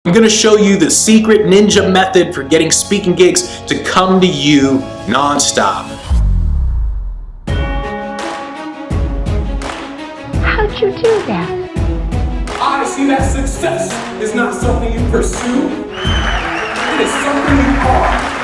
I'm going to show you the secret ninja method for getting speaking gigs to come to you nonstop. How'd you do that? I see that success is not something you pursue, it is something you are.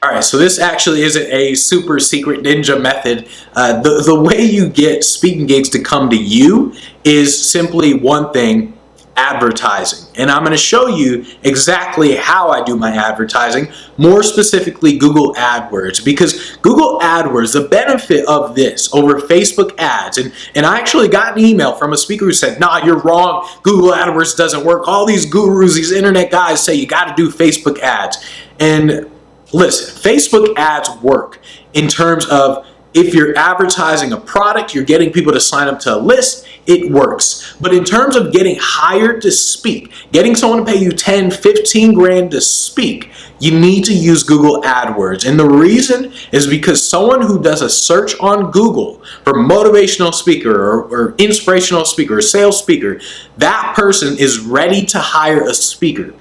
Alright, so this actually isn't a super secret ninja method. The way you get speaking gigs to come to you is simply one thing: advertising. And I'm going to show you exactly how I do my advertising, more specifically Google Adwords, because Google Adwords, the benefit of this over Facebook ads, and I actually got an email from a speaker who said, nah, you're wrong, Google Adwords doesn't work, all these gurus, these internet guys say you got to do Facebook ads. And listen, Facebook ads work in terms of if you're advertising a product, you're getting people to sign up to a list, it works. But in terms of getting hired to speak, getting someone to pay you 10, 15 grand to speak, you need to use Google AdWords. And the reason is because someone who does a search on Google for motivational speaker or inspirational speaker or sales speaker, that person is ready to hire a speaker.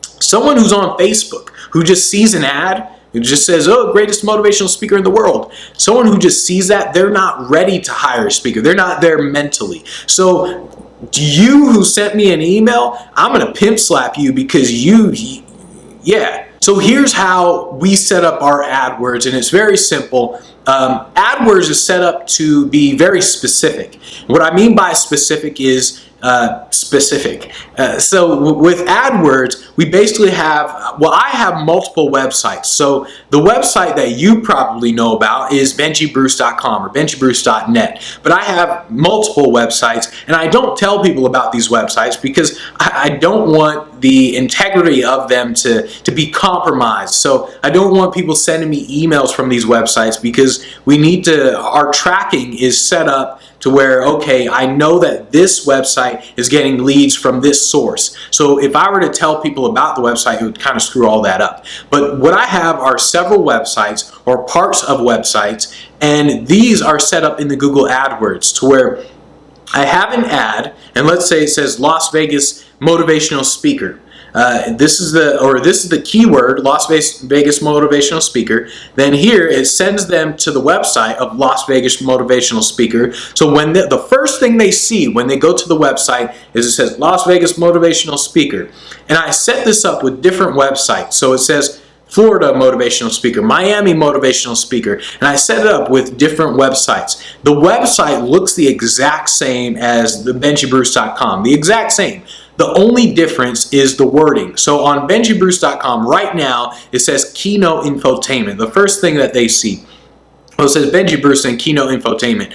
Someone who's on Facebook, who just sees an ad, who just says, oh, greatest motivational speaker in the world. Someone who just sees that, they're not ready to hire a speaker. They're not there mentally. So you who sent me an email, I'm going to pimp slap you because yeah. So here's how we set up our AdWords, and it's very simple. AdWords is set up to be very specific. What I mean by specific is specific. So with AdWords, we basically have, well, I have multiple websites. So the website that you probably know about is benjybruce.com or benjybruce.net. But I have multiple websites, and I don't tell people about these websites because I don't want the integrity of them to be compromised. So I don't want people sending me emails from these websites because we need to, our tracking is set up to where, okay, I know that this website is getting leads from this source. So if I were to tell people about the website, it would kind of screw all that up. But what I have are several websites or parts of websites, and these are set up in the Google AdWords to where I have an ad, and let's say it says Las Vegas Motivational Speaker. This is the keyword, Las Vegas Motivational Speaker. Then here it sends them to the website of Las Vegas Motivational Speaker. So when the first thing they see when they go to the website is it says Las Vegas Motivational Speaker. And I set this up with different websites. So it says Florida Motivational Speaker, Miami Motivational Speaker, and I set it up with different websites. The website looks the exact same as the benjybruce.com, the exact same. The only difference is the wording. So on benjybruce.com right now, it says Keynote Infotainment. The first thing that they see, it says Benji Bruce and Keynote Infotainment.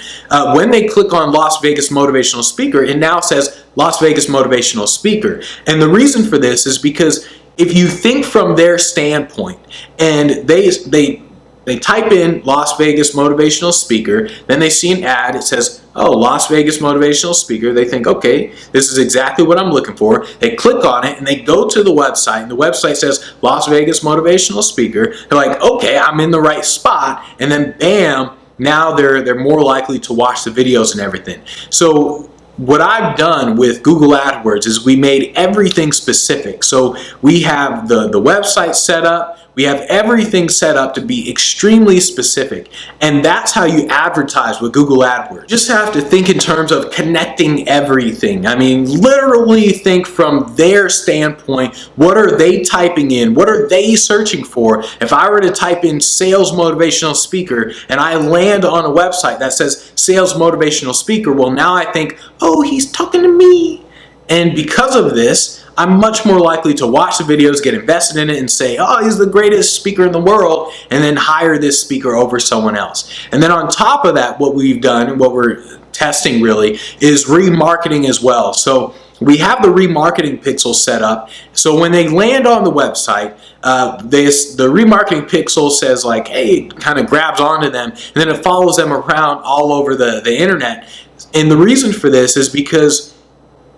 When they click on Las Vegas Motivational Speaker, it now says Las Vegas Motivational Speaker. And the reason for this is because if you think from their standpoint, and they type in Las Vegas Motivational Speaker, then they see an ad, it says, oh, Las Vegas Motivational Speaker. They think, okay, this is exactly what I'm looking for. They click on it and they go to the website, and the website says Las Vegas Motivational Speaker. They're like, okay, I'm in the right spot, and then bam, now they're more likely to watch the videos and everything. So what I've done with Google AdWords is we made everything specific. So we have the website set up, we have everything set up to be extremely specific. And that's how you advertise with Google AdWords. You just have to think in terms of connecting everything. I mean, literally think from their standpoint, what are they typing in? What are they searching for? If I were to type in sales motivational speaker and I land on a website that says sales motivational speaker, well, now I think, oh, he's talking to me. And because of this, I'm much more likely to watch the videos, get invested in it, and say, oh, he's the greatest speaker in the world, and then hire this speaker over someone else. And then on top of that, what we've done, and what we're testing really, is remarketing as well. So we have the remarketing pixel set up. So when they land on the website, the remarketing pixel says like, hey, it kind of grabs onto them, and then it follows them around all over the internet. And the reason for this is because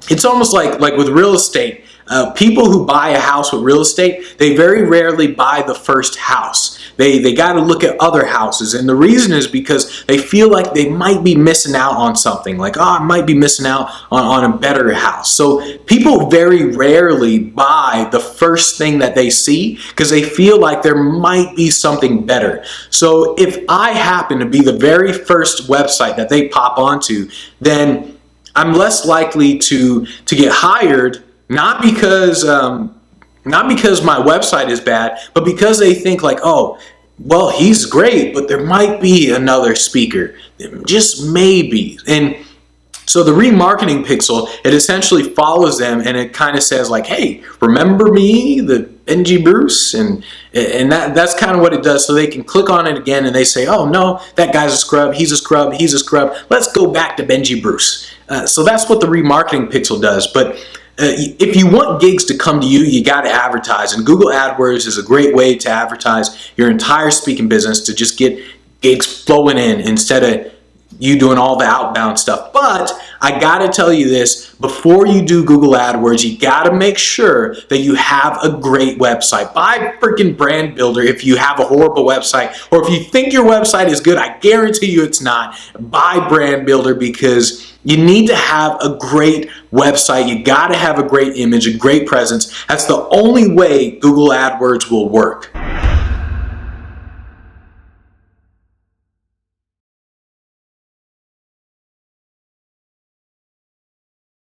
it's almost like with real estate. People who buy a house with real estate, they very rarely buy the first house. they got to look at other houses. And the reason is because they feel like they might be missing out on something. Like, oh, I might be missing out on a better house. So people very rarely buy the first thing that they see because they feel like there might be something better. So if I happen to be the very first website that they pop onto, then I'm less likely to get hired, not because my website is bad, but because they think like, oh, well, he's great, but there might be another speaker, just maybe. And so the remarketing pixel, it essentially follows them, and it kind of says like, hey, remember me, the Benji Bruce? And that's kind of what it does. So they can click on it again and they say, oh no, that guy's a scrub, he's a scrub, he's a scrub. Let's go back to Benji Bruce. So that's what the remarketing pixel does. But if you want gigs to come to you, you got to advertise. And Google AdWords is a great way to advertise your entire speaking business, to just get gigs flowing in instead of you doing all the outbound stuff. But I gotta tell you this, before you do Google AdWords, you gotta make sure that you have a great website. Buy freaking Brand Builder if you have a horrible website, or if you think your website is good, I guarantee you it's not. Buy Brand Builder, because you need to have a great website. You gotta have a great image, a great presence. That's the only way Google AdWords will work.